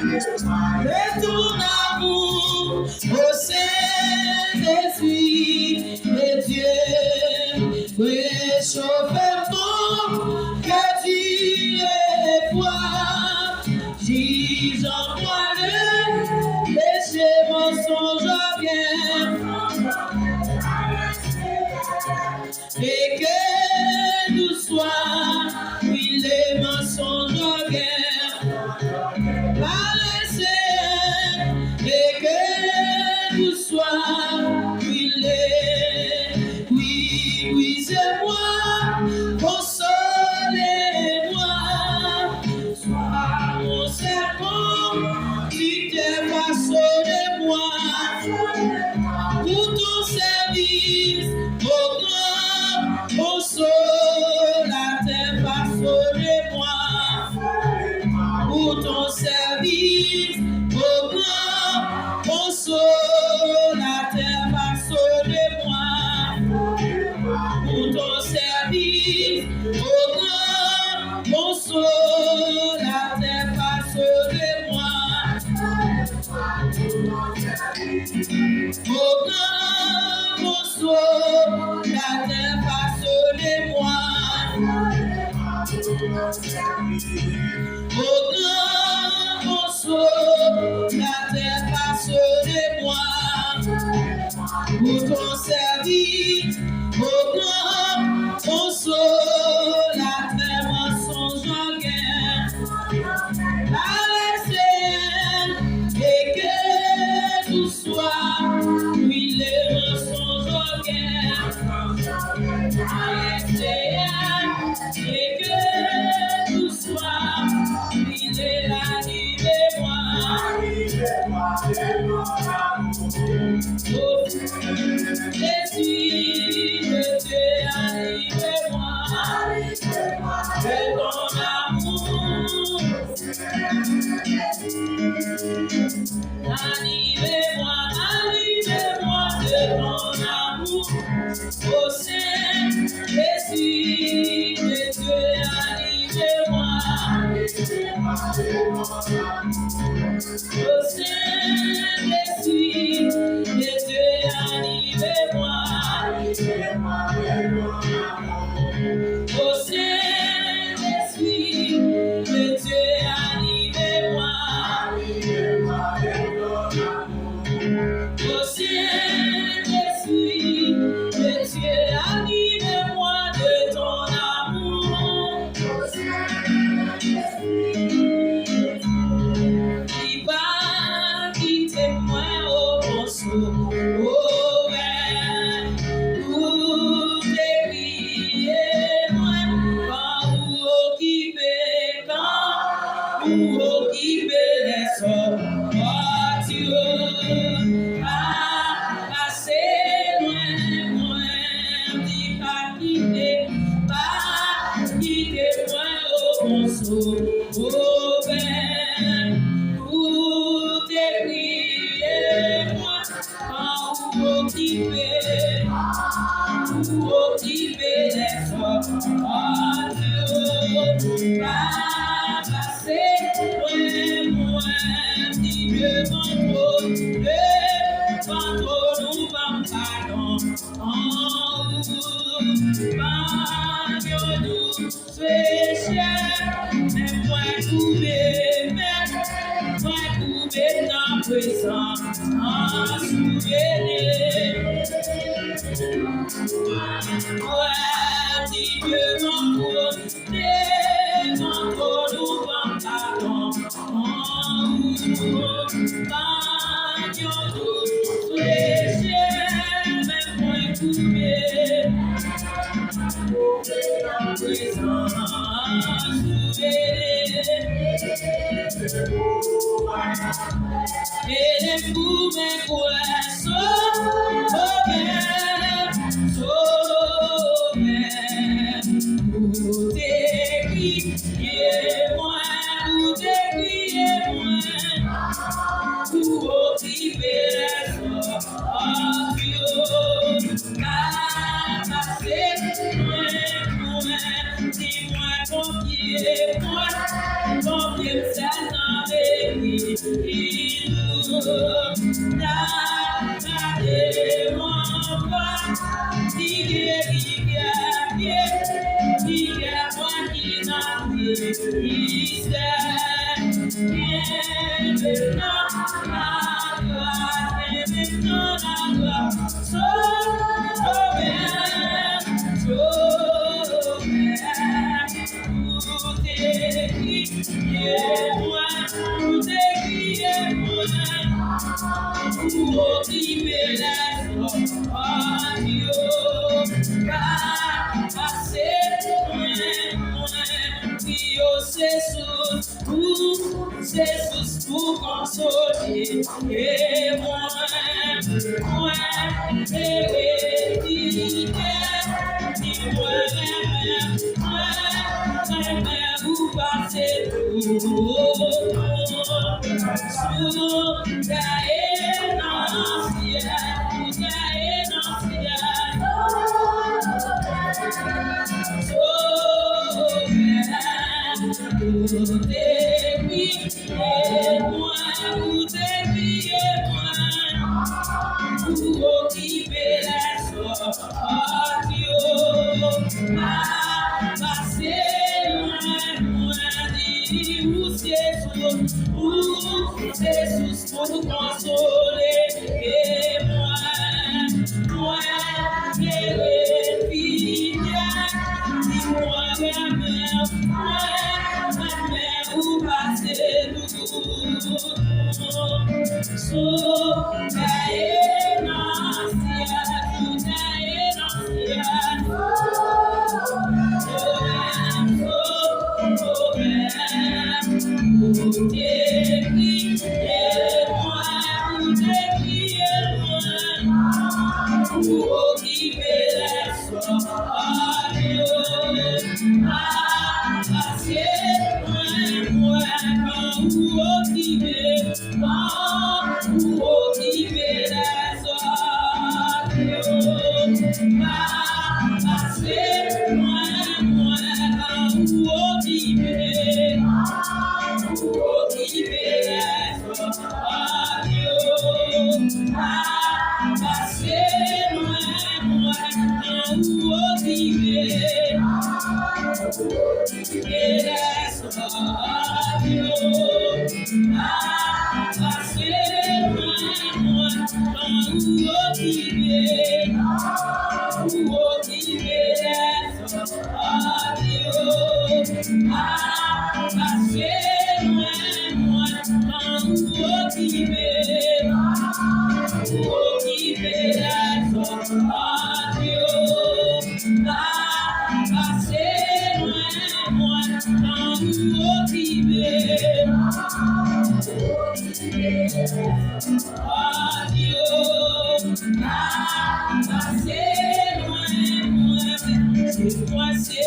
de ton amour, au Saint-Esprit de Dieu, réchauffe mon que tu es foi, dis en moi le péché mensonge bien, et que nous sois, oui les mensonges bien. Et que nous sois brûlés, oui, c'est moi, consolez-moi, sois mon serment, tu t'es façonné-moi, pour ton service, au grand, consolateur, façonnez-moi, pour ton service, au grand consolateur, façonnez-moi. Pour ton service, au grand consolateur, façonnez-moi. Au grand consolateur, façonnez-moi. Au grand consolateur, façonnez-moi. Pour ton service, au grand consolateur, mensonge en guerre. Et que tout soit, oui, les mensonges en guerre. Et que tout soit, oui, les animez-moi. Oh, Jésus, je t'ai animé-moi. De ton amour. Animez-moi de ton amour, au Saint-Esprit de Dieu, animez-moi, au Saint-Esprit de Dieu, animez-moi, au Saint-Esprit de Dieu, animez-moi. Au Saint-Esprit de Dieu, anime-moi de ton amour. Qui va quitter moi au bon saut, au vert, pour t'écrier moi, quand vous occupez, quand vous occupez les sorts. Oh ben, pour t'écrier moi, quand vous occupez les sorts, pas passer loin, dis-le ventre nous va pardon, en vous, pas nous, c'est cher. Moi trouver dans présence en souvenir. Ouais, dis que mon côté, mon nous va pardon. En vous, pas nous, c'est cher. Moi trouver dans présence en souvenir. Et les coups me coulent vous décriez moi, vous décriez moi, vous occupez les sorts, passez moi, dis-moi combien me sert dans les vies. Jesus pour consoler et moi, vous passez Jesus pour nous consoler et moi dis-moi ma mère où passer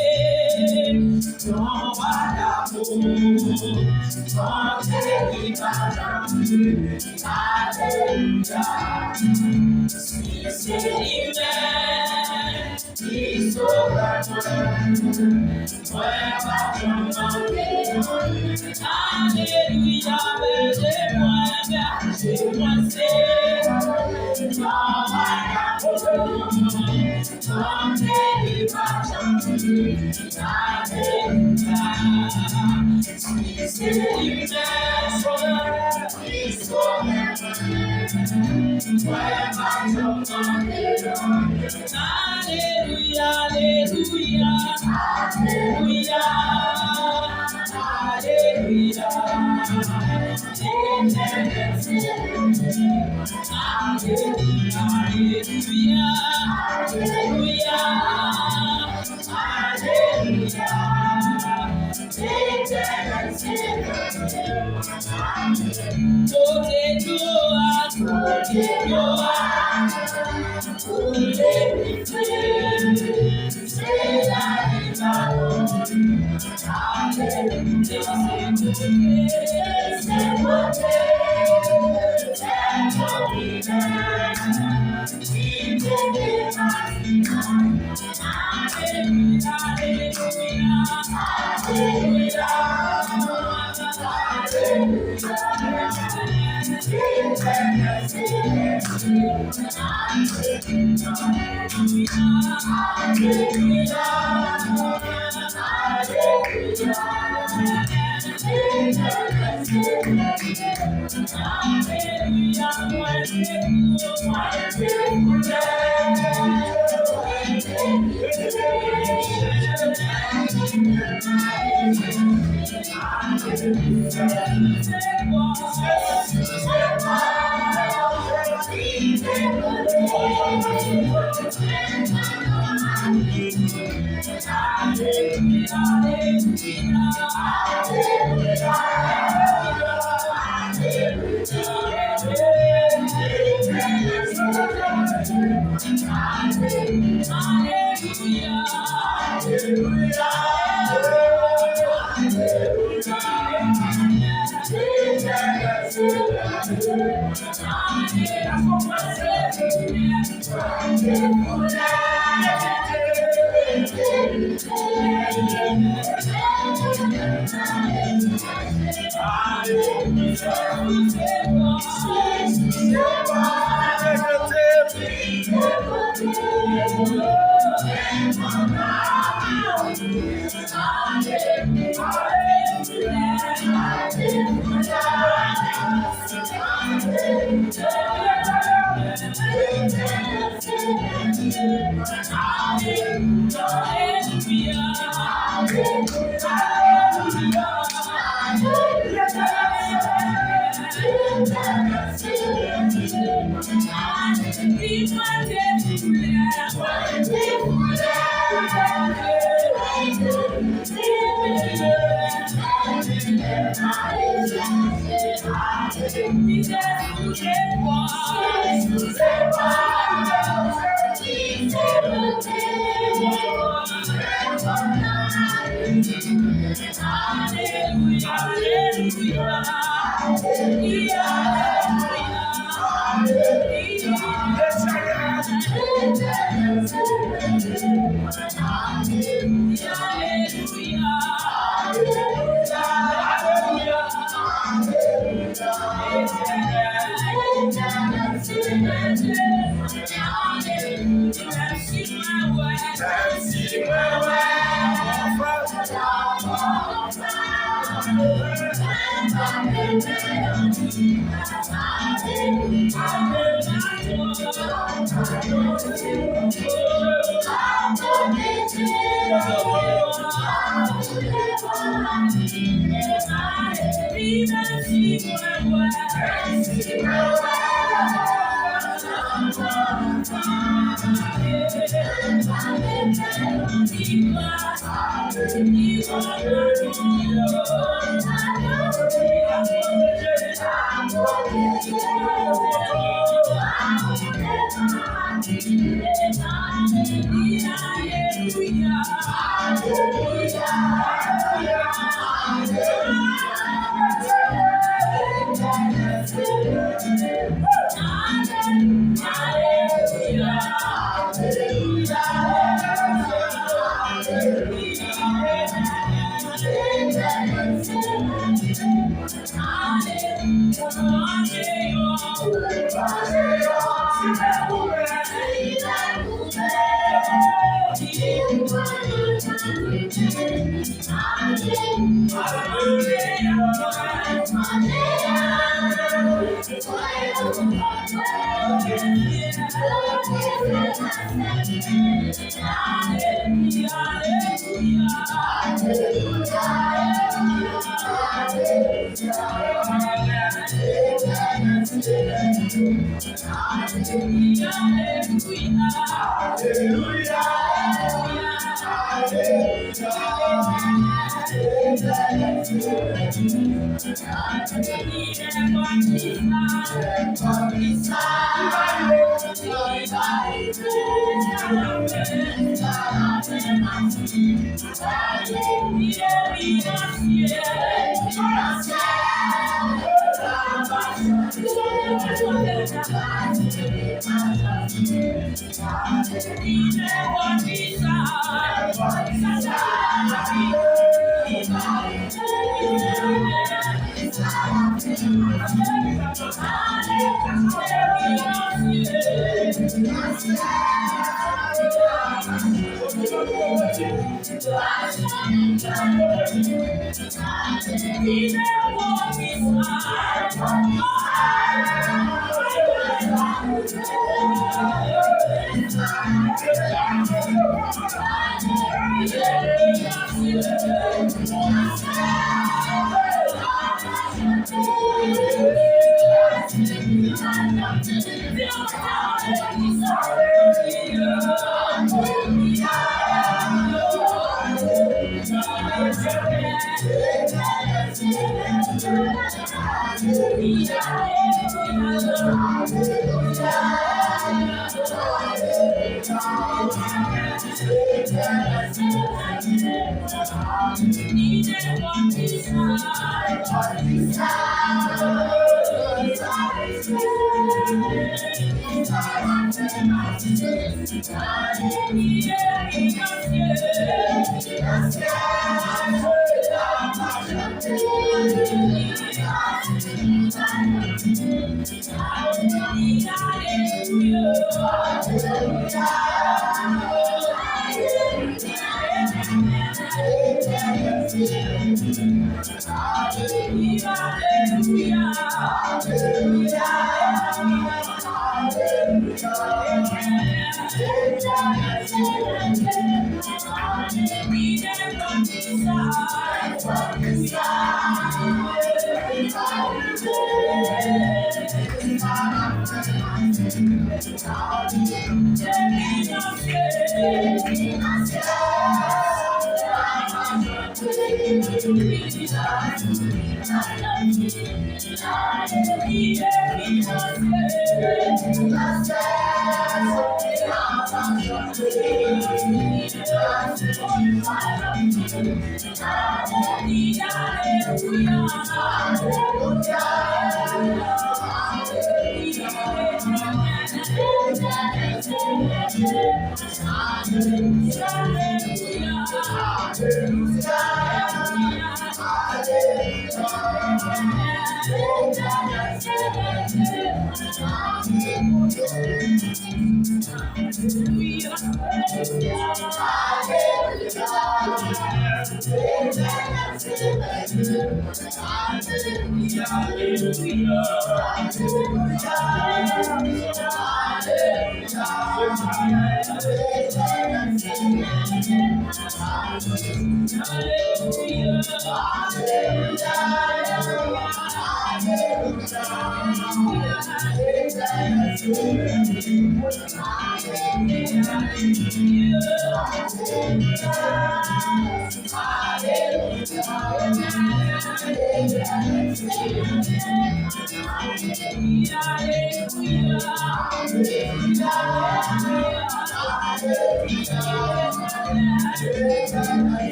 nous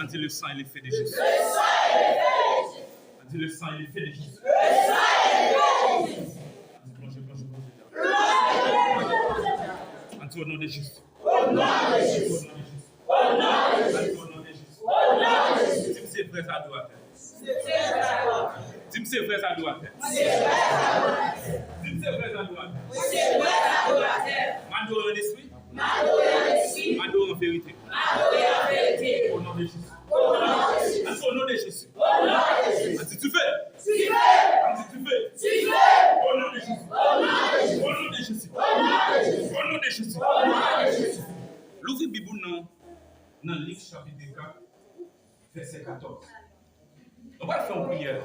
Anti le sang et l'effet de Jésus. Anti le sang et l'effet de Jésus. Anti au nom de Jésus. Au nom de Jésus. Au nom de Jésus. Au nom de Jésus. Au nom de Jésus. Dis-moi c'est vrai ça doit faire. Dis-moi c'est vrai ça doit faire. Dis-moi c'est vrai ça doit faire. Mando en esprit. Mando en vérité. Au nom de Jésus. Au nom de Jésus. Ainsi tu fais. Ainsi tu fais. Au nom de Jésus. Au nom de Jésus. Au nom de Jésus. L'ouvre Bible dans Luc chapitre 4, verset 14. On va faire une prière.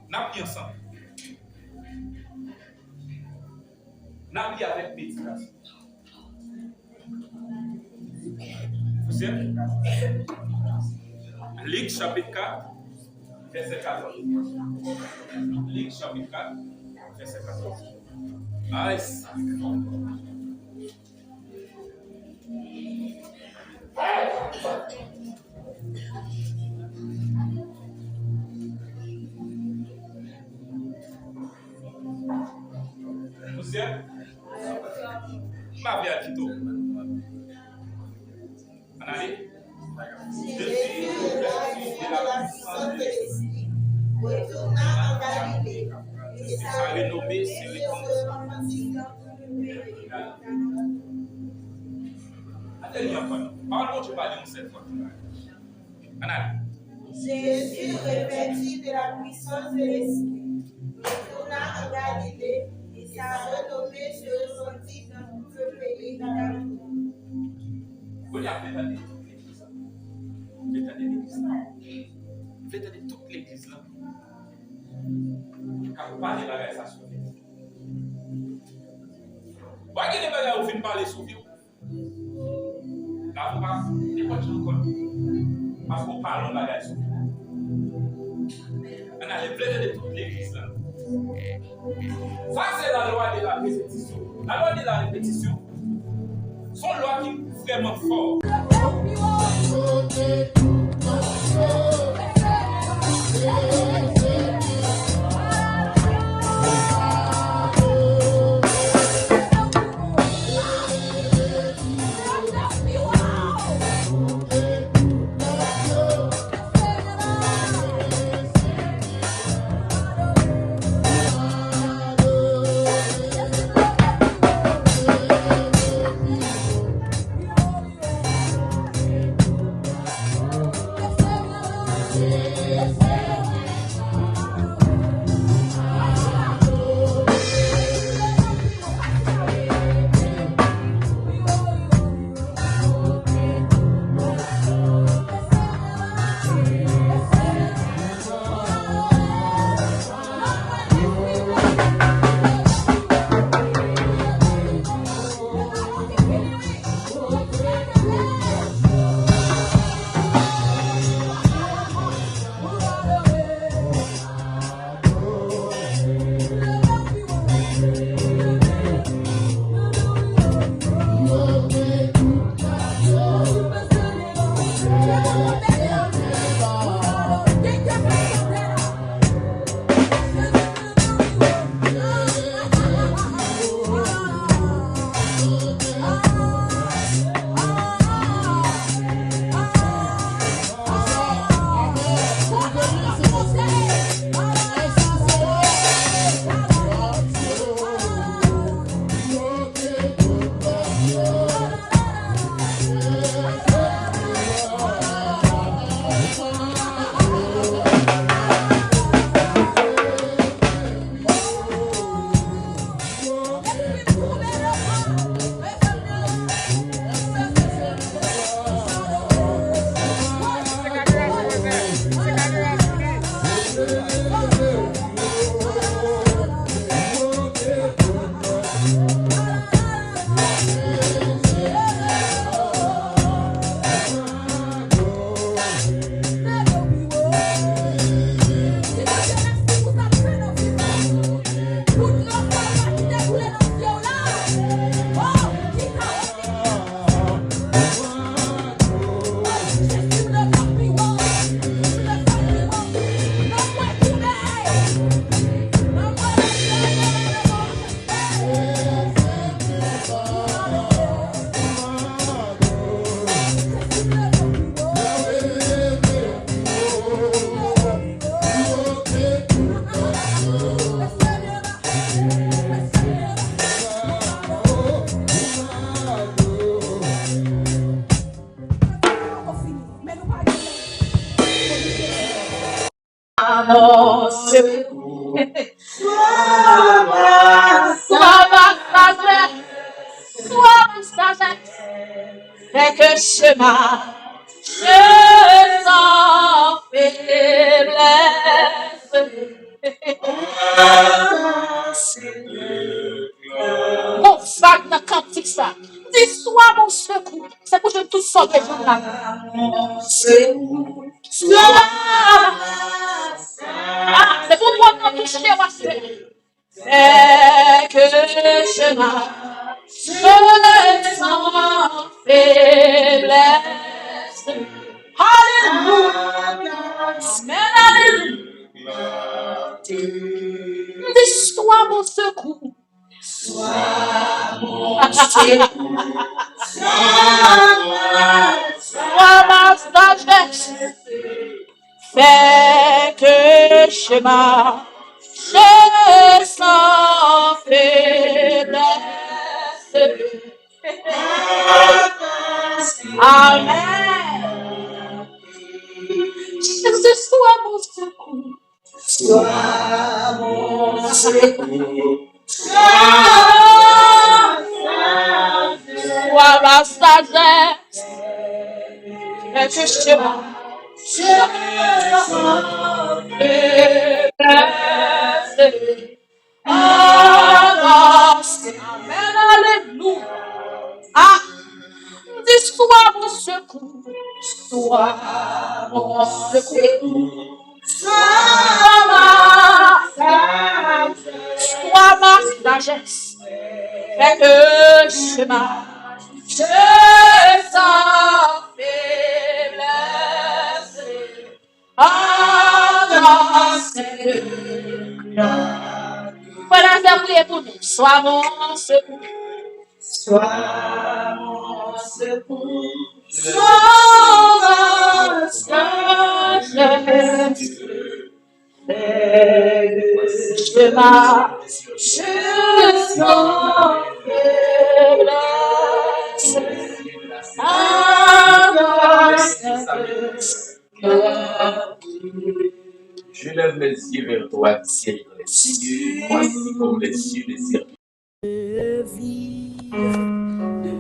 On a prié ensemble. On a prié avec méditation. Vous êtes Luc chapitre 4, verset 14. Luc chapitre 4, verset 14. Nice. Vous êtes ma vie à Tito. En allez. Je suis de la puissance de l'Esprit. Retourna en Galilée. Et sa renommée se répandit. Attendez, parle-moi, tu parles de cette fois. En allez. Jésus, revêtu de la puissance de l'Esprit, retourna en Galilée. Et sa renommée se répandit dans tout le pays d'Aragon. Vous avez fait toute l'église. Vous avez toute l'église là. Quand vous parlez de la ça sur vous. Vous voyez les bagages où vous parlez sur vous. Là, vous parlez, pas de encore. Parce qu'on parle de bagages sur vous. On a les plaies de toute l'église là. Ça, c'est la loi de la répétition. La loi de la répétition, c'est une loi qui est vraiment forte. mon secours. Sois ma sagesse, fais que chemin, je sens faiblesse. Mon sac de cantique ça. Dis sois mon secours. C'est pour que je tout sorte des gens là. C'est pour moi de toucher moi seul. Fais que chemin, je sens faiblesse. Alléluia. Amen, alléluia. Dis sois mon secours. Sois ma sagesse, fais que chemin, je sens faiblesse. Amen. Jésus, sois mon secours. Sois mon secours. Sois ma sagesse, fais que chemin, je sens faiblesse. Avance, amen, alléluia. Ah, dis sois mon secours, sois mon secours. Sois ma sagesse, fais que chemin, je sens faiblesse. Avance, voilà, c'est prier pour nous. Sois mon secours. Sois mon secours. Sois ma sagesse. Chemin, je sens faiblesse. Je lève les yeux vers toi, ciel, les cieux, voici comme les cieux des serviteurs. De vie, de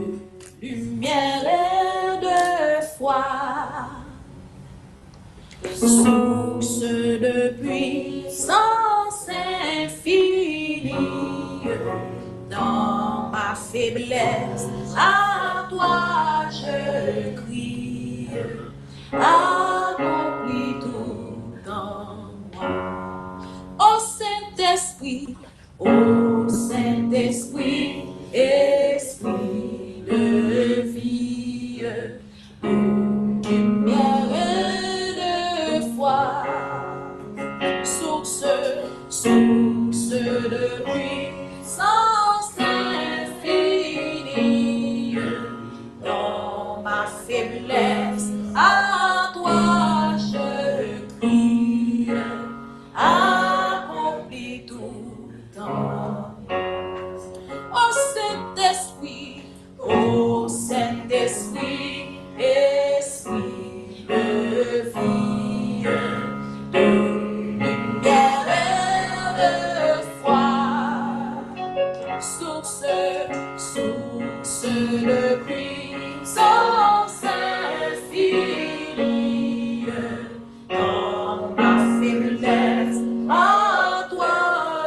lumière et de foi, source de puissance infinie, dans ma faiblesse, à toi je crie, accomplis tout en moi. Ô Saint-Esprit, ô Saint-Esprit, Esprit de vie, de lumière et de foi, source de puissance infinie, dans ma faiblesse, à toi je crie, accomplis tout en moi. Ô Saint-Esprit, Esprit de vie, de lumière et de foi, source de puissance infinie, dans ma faiblesse, à toi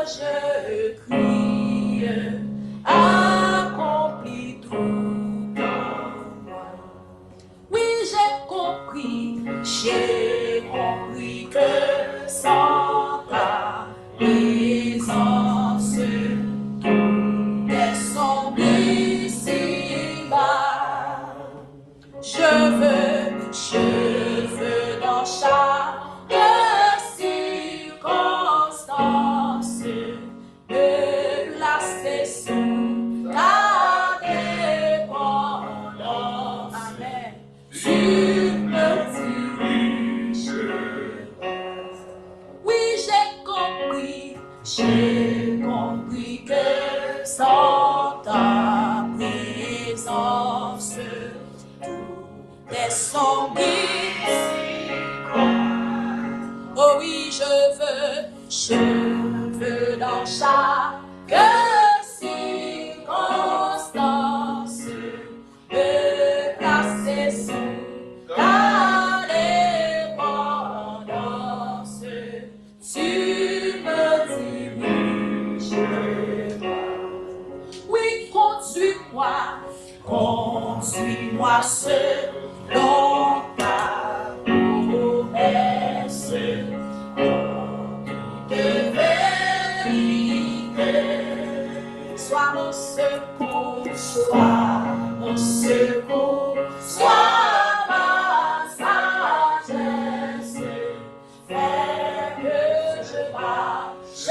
je crie, accomplis tout en moi. Oui, j'ai compris que sans ta présence, tout est sombre ici-bas. Je veux dans chaque circonstance me placer sous ta dépendance. Amen. Tu me diriges. Oui, j'ai compris que sans ta présence, tout est sombre ici. Oh oui, Je veux dans chaque circonstance me placer sous ta dépendance. Tu me dirigeras. Oui, conduis-moi selon ta promesse. De vérité, sois mon secours, sois ma sagesse. Fais que je marche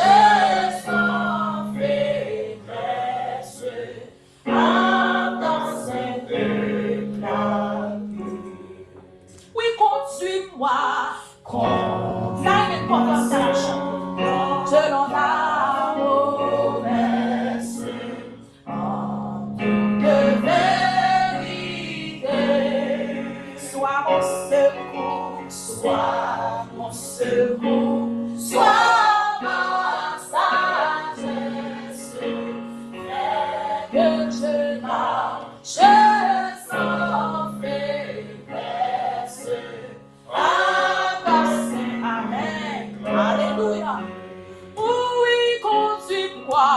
sans faiblesse, dans cette clarté. Oui, conduis-moi, selon ta promesse, de vérité, sois mon secours, sois ma sagesse. Fais que je marche sans faiblesse. Amen. Alléluia. Oui, conduis-moi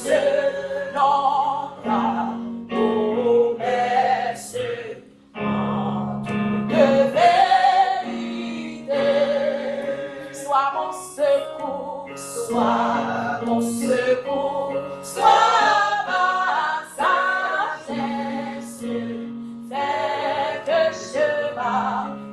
selon ta promesse, de vérité. Sois mon secours, sois ma sagesse. Fais que je marche